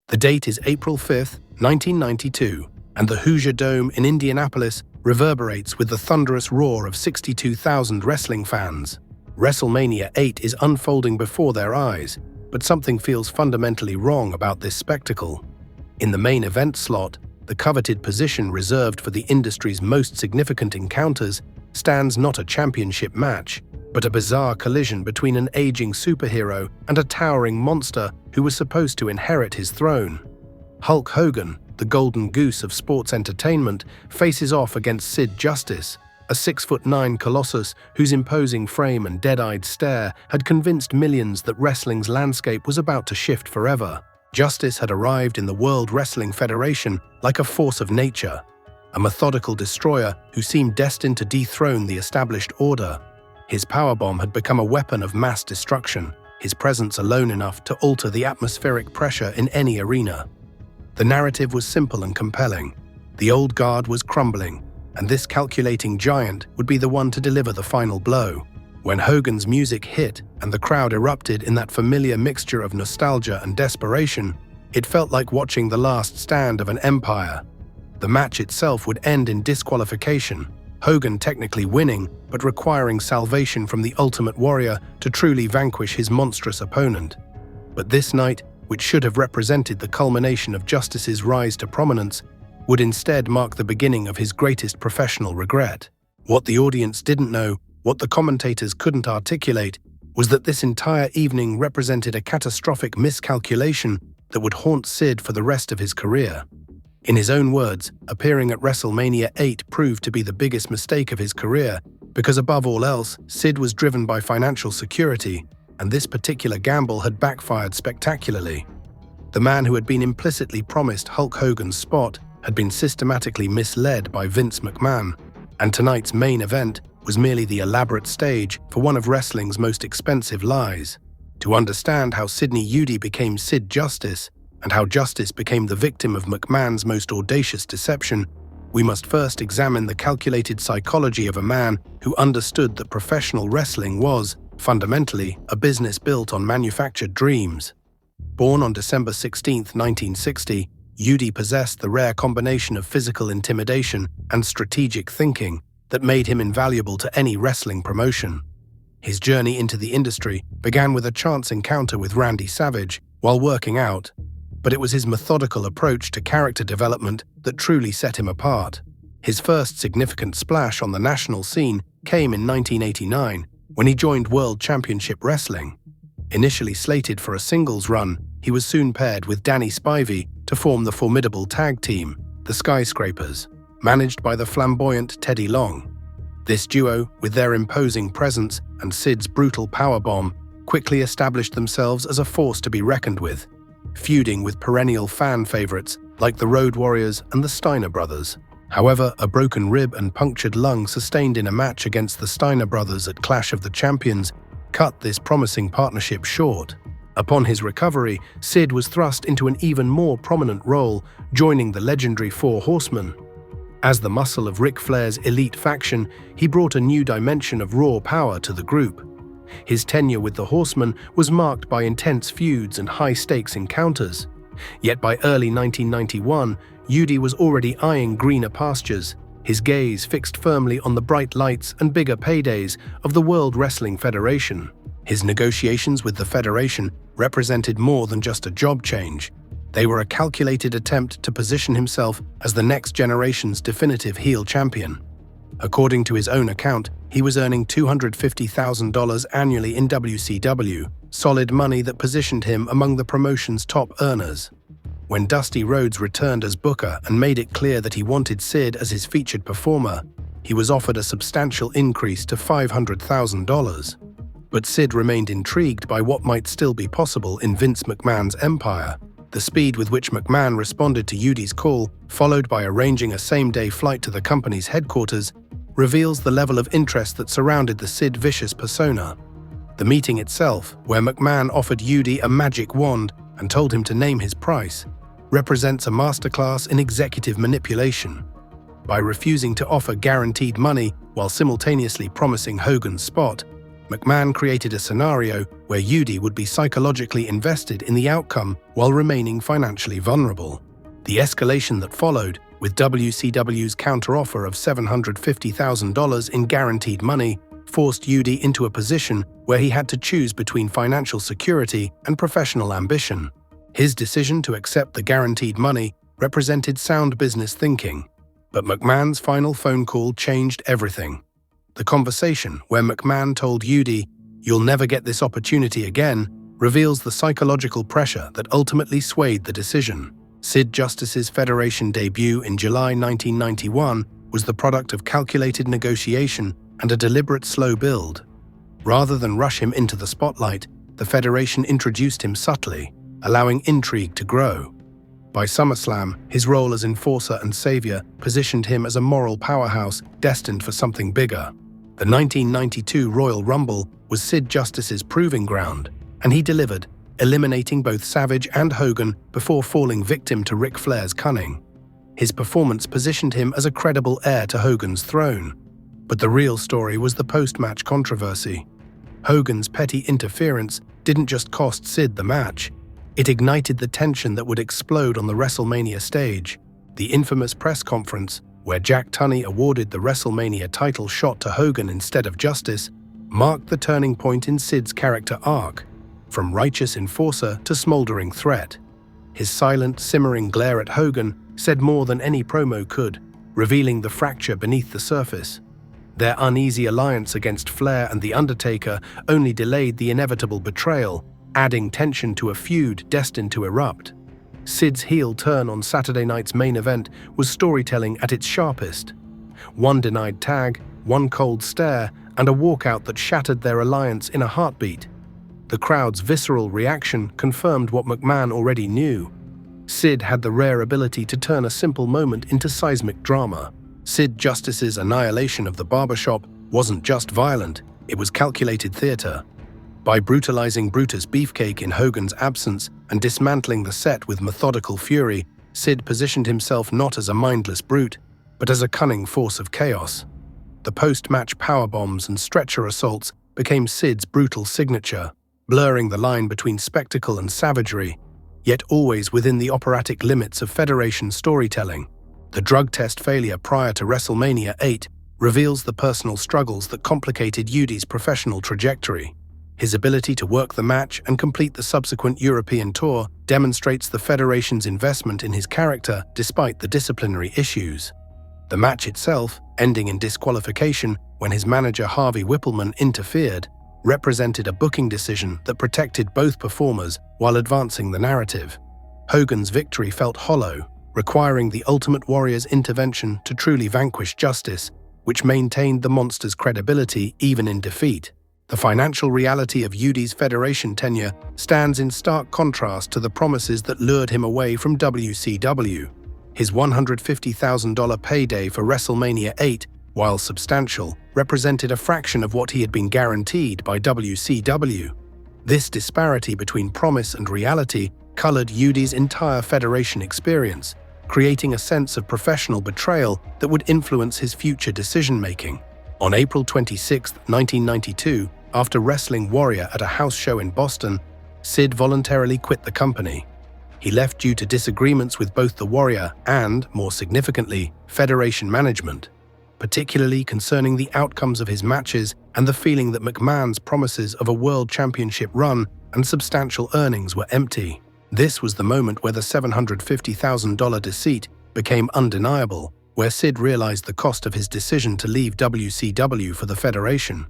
The date is April 5, 1992, and the Hoosier Dome in Indianapolis reverberates with the thunderous roar of 62,000 wrestling fans. WrestleMania VIII is unfolding before their eyes, but something feels fundamentally wrong about this spectacle. In the main event slot, the coveted position reserved for the industry's most significant encounters stands not a championship match, but a bizarre collision between an aging superhero and a towering monster who was supposed to inherit his throne. Hulk Hogan, the golden goose of sports entertainment, faces off against Sid Justice, a 6'9" colossus whose imposing frame and dead-eyed stare had convinced millions that wrestling's landscape was about to shift forever. Justice had arrived in the World Wrestling Federation like a force of nature, a methodical destroyer who seemed destined to dethrone the established order. His powerbomb had become a weapon of mass destruction, his presence alone enough to alter the atmospheric pressure in any arena. The narrative was simple and compelling. The old guard was crumbling, and this calculating giant would be the one to deliver the final blow. When Hogan's music hit and the crowd erupted in that familiar mixture of nostalgia and desperation, it felt like watching the last stand of an empire. The match itself would end in disqualification, Hogan technically winning, but requiring salvation from the Ultimate Warrior to truly vanquish his monstrous opponent. But this night, which should have represented the culmination of Justice's rise to prominence, would instead mark the beginning of his greatest professional regret. What the audience didn't know, what the commentators couldn't articulate, was that this entire evening represented a catastrophic miscalculation that would haunt Sid for the rest of his career. In his own words, appearing at WrestleMania VIII proved to be the biggest mistake of his career because above all else, Sid was driven by financial security, and this particular gamble had backfired spectacularly. The man who had been implicitly promised Hulk Hogan's spot had been systematically misled by Vince McMahon, and tonight's main event was merely the elaborate stage for one of wrestling's most expensive lies. To understand how Sidney Udy became Sid Justice, and how Justice became the victim of McMahon's most audacious deception, we must first examine the calculated psychology of a man who understood that professional wrestling was, fundamentally, a business built on manufactured dreams. Born on December 16, 1960, Udy possessed the rare combination of physical intimidation and strategic thinking that made him invaluable to any wrestling promotion. His journey into the industry began with a chance encounter with Randy Savage while working out, but it was his methodical approach to character development that truly set him apart. His first significant splash on the national scene came in 1989 when he joined World Championship Wrestling. Initially slated for a singles run, he was soon paired with Danny Spivey to form the formidable tag team, the Skyscrapers, managed by the flamboyant Teddy Long. This duo, with their imposing presence and Sid's brutal powerbomb, quickly established themselves as a force to be reckoned with, feuding with perennial fan favorites like the Road Warriors and the Steiner brothers. However, a broken rib and punctured lung sustained in a match against the Steiner brothers at Clash of the Champions cut this promising partnership short. Upon his recovery, Sid was thrust into an even more prominent role, joining the legendary Four Horsemen. As the muscle of Ric Flair's elite faction, he brought a new dimension of raw power to the group. His tenure with the Horsemen was marked by intense feuds and high-stakes encounters. Yet by early 1991, Udy was already eyeing greener pastures, his gaze fixed firmly on the bright lights and bigger paydays of the World Wrestling Federation. His negotiations with the Federation represented more than just a job change. They were a calculated attempt to position himself as the next generation's definitive heel champion. According to his own account, he was earning $250,000 annually in WCW, solid money that positioned him among the promotion's top earners. When Dusty Rhodes returned as Booker and made it clear that he wanted Sid as his featured performer, he was offered a substantial increase to $500,000. But Sid remained intrigued by what might still be possible in Vince McMahon's empire. The speed with which McMahon responded to Udy's call, followed by arranging a same-day flight to the company's headquarters, reveals the level of interest that surrounded the Sid Vicious persona. The meeting itself, where McMahon offered Udy a magic wand and told him to name his price, represents a masterclass in executive manipulation. By refusing to offer guaranteed money while simultaneously promising Hogan's spot, McMahon created a scenario where Judy would be psychologically invested in the outcome while remaining financially vulnerable. The escalation that followed, with WCW's counteroffer of $750,000 in guaranteed money, forced Judy into a position where he had to choose between financial security and professional ambition. His decision to accept the guaranteed money represented sound business thinking, but McMahon's final phone call changed everything. The conversation where McMahon told Judy, "You'll never get this opportunity again," reveals the psychological pressure that ultimately swayed the decision. Sid Justice's Federation debut in July 1991 was the product of calculated negotiation and a deliberate slow build. Rather than rush him into the spotlight, the Federation introduced him subtly, allowing intrigue to grow. By SummerSlam, his role as enforcer and savior positioned him as a moral powerhouse destined for something bigger. The 1992 Royal Rumble was Sid Justice's proving ground, and he delivered, eliminating both Savage and Hogan before falling victim to Ric Flair's cunning. His performance positioned him as a credible heir to Hogan's throne. But the real story was the post-match controversy. Hogan's petty interference didn't just cost Sid the match. It ignited the tension that would explode on the WrestleMania stage. The infamous press conference, where Jack Tunney awarded the WrestleMania title shot to Hogan instead of Justice, marked the turning point in Sid's character arc, from righteous enforcer to smoldering threat. His silent, simmering glare at Hogan said more than any promo could, revealing the fracture beneath the surface. Their uneasy alliance against Flair and The Undertaker only delayed the inevitable betrayal, adding tension to a feud destined to erupt. Sid's heel turn on Saturday night's main event was storytelling at its sharpest. One denied tag, one cold stare, and a walkout that shattered their alliance in a heartbeat. The crowd's visceral reaction confirmed what McMahon already knew. Sid had the rare ability to turn a simple moment into seismic drama. Sid Justice's annihilation of the barbershop wasn't just violent, it was calculated theater. By brutalizing Brutus Beefcake in Hogan's absence and dismantling the set with methodical fury, Sid positioned himself not as a mindless brute, but as a cunning force of chaos. The post-match powerbombs and stretcher assaults became Sid's brutal signature, blurring the line between spectacle and savagery, yet always within the operatic limits of Federation storytelling. The drug test failure prior to WrestleMania VIII reveals the personal struggles that complicated Judy's professional trajectory. His ability to work the match and complete the subsequent European tour demonstrates the Federation's investment in his character despite the disciplinary issues. The match itself, ending in disqualification when his manager Harvey Whippleman interfered, represented a booking decision that protected both performers while advancing the narrative. Hogan's victory felt hollow, requiring the Ultimate Warrior's intervention to truly vanquish Justice, which maintained the monster's credibility even in defeat. The financial reality of Judy's Federation tenure stands in stark contrast to the promises that lured him away from WCW. His $150,000 payday for WrestleMania VIII, while substantial, represented a fraction of what he had been guaranteed by WCW. This disparity between promise and reality colored Judy's entire Federation experience, creating a sense of professional betrayal that would influence his future decision-making. On April 26, 1992, after wrestling Warrior at a house show in Boston, Sid voluntarily quit the company. He left due to disagreements with both the Warrior and, more significantly, Federation management, particularly concerning the outcomes of his matches and the feeling that McMahon's promises of a world championship run and substantial earnings were empty. This was the moment where the $750,000 deceit became undeniable, where Sid realized the cost of his decision to leave WCW for the Federation.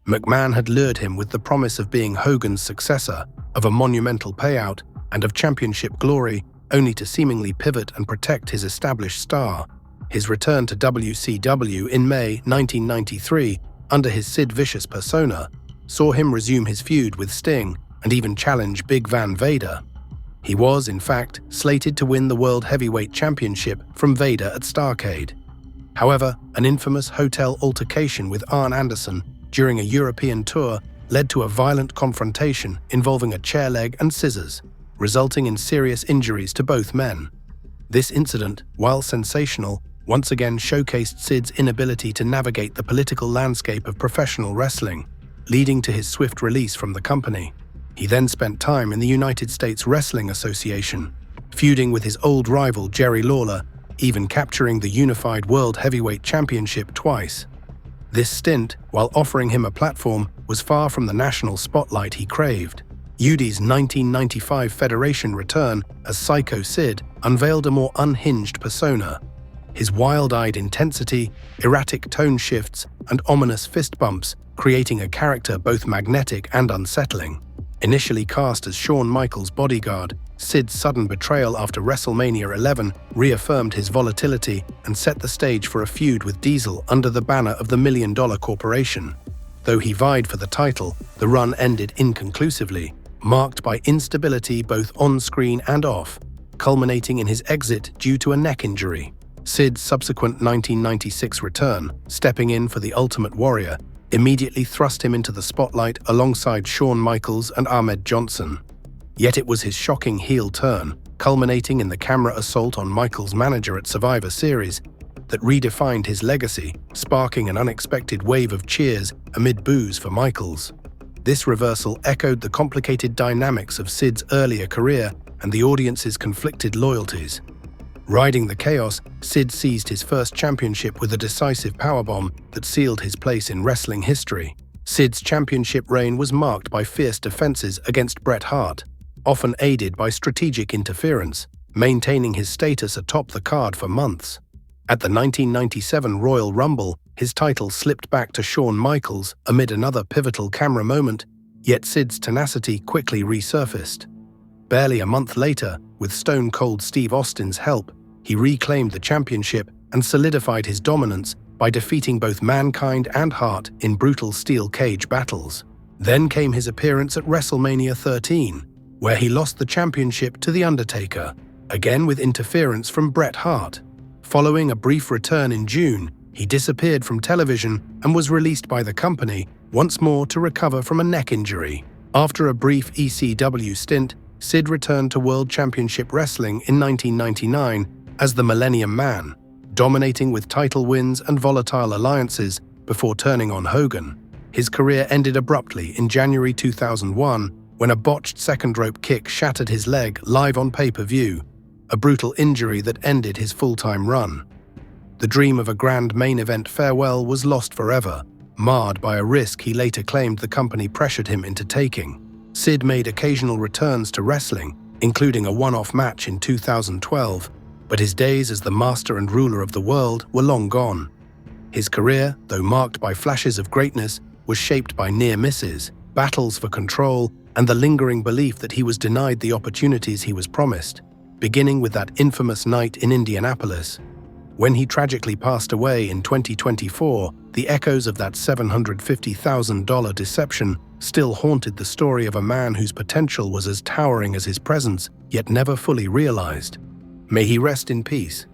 McMahon had lured him with the promise of being Hogan's successor, of a monumental payout, and of championship glory, only to seemingly pivot and protect his established star. His return to WCW in May 1993, under his Sid Vicious persona, saw him resume his feud with Sting and even challenge Big Van Vader. He was, in fact, slated to win the World Heavyweight Championship from Vader at Starrcade. However, an infamous hotel altercation with Arn Anderson during a European tour led to a violent confrontation involving a chair leg and scissors, resulting in serious injuries to both men. This incident, while sensational, once again showcased Sid's inability to navigate the political landscape of professional wrestling. leading to his swift release from the company. He then spent time in the United States Wrestling Association, feuding with his old rival Jerry Lawler, even capturing the Unified World Heavyweight Championship twice. This stint, while offering him a platform, was far from the national spotlight he craved. UD's 1995 Federation return as Psycho Sid unveiled a more unhinged persona. His wild-eyed intensity, erratic tone shifts, and ominous fist bumps, creating a character both magnetic and unsettling. Initially cast as Shawn Michaels' bodyguard, Sid's sudden betrayal after WrestleMania XI reaffirmed his volatility and set the stage for a feud with Diesel under the banner of the $1 Million Corporation. Though he vied for the title, the run ended inconclusively, marked by instability both on-screen and off, culminating in his exit due to a neck injury. Sid's subsequent 1996 return, stepping in for the Ultimate Warrior, immediately thrust him into the spotlight alongside Shawn Michaels and Ahmed Johnson. Yet it was his shocking heel turn, culminating in the camera assault on Michaels' manager at Survivor Series, that redefined his legacy, sparking an unexpected wave of cheers amid boos for Michaels. This reversal echoed the complicated dynamics of Sid's earlier career and the audience's conflicted loyalties. Riding the chaos, Sid seized his first championship with a decisive powerbomb that sealed his place in wrestling history. Sid's championship reign was marked by fierce defenses against Bret Hart, often aided by strategic interference, maintaining his status atop the card for months. At the 1997 Royal Rumble, his title slipped back to Shawn Michaels amid another pivotal camera moment, yet Sid's tenacity quickly resurfaced. Barely a month later, with Stone Cold Steve Austin's help, he reclaimed the championship and solidified his dominance by defeating both Mankind and Hart in brutal steel cage battles. Then came his appearance at WrestleMania XIII, where he lost the championship to The Undertaker, again with interference from Bret Hart. Following a brief return in June, he disappeared from television and was released by the company, once more to recover from a neck injury. After a brief ECW stint, Sid returned to World Championship Wrestling in 1999 as the Millennium Man, dominating with title wins and volatile alliances before turning on Hogan. His career ended abruptly in January 2001 when a botched second rope kick shattered his leg live on pay-per-view, a brutal injury that ended his full-time run. The dream of a grand main event farewell was lost forever, marred by a risk he later claimed the company pressured him into taking. Sid made occasional returns to wrestling, including a one-off match in 2012, but his days as the master and ruler of the world were long gone. His career, though marked by flashes of greatness, was shaped by near misses, battles for control, and the lingering belief that he was denied the opportunities he was promised, beginning with that infamous night in Indianapolis. When he tragically passed away in 2024, the echoes of that $750,000 deception still haunted the story of a man whose potential was as towering as his presence, yet never fully realized. May he rest in peace.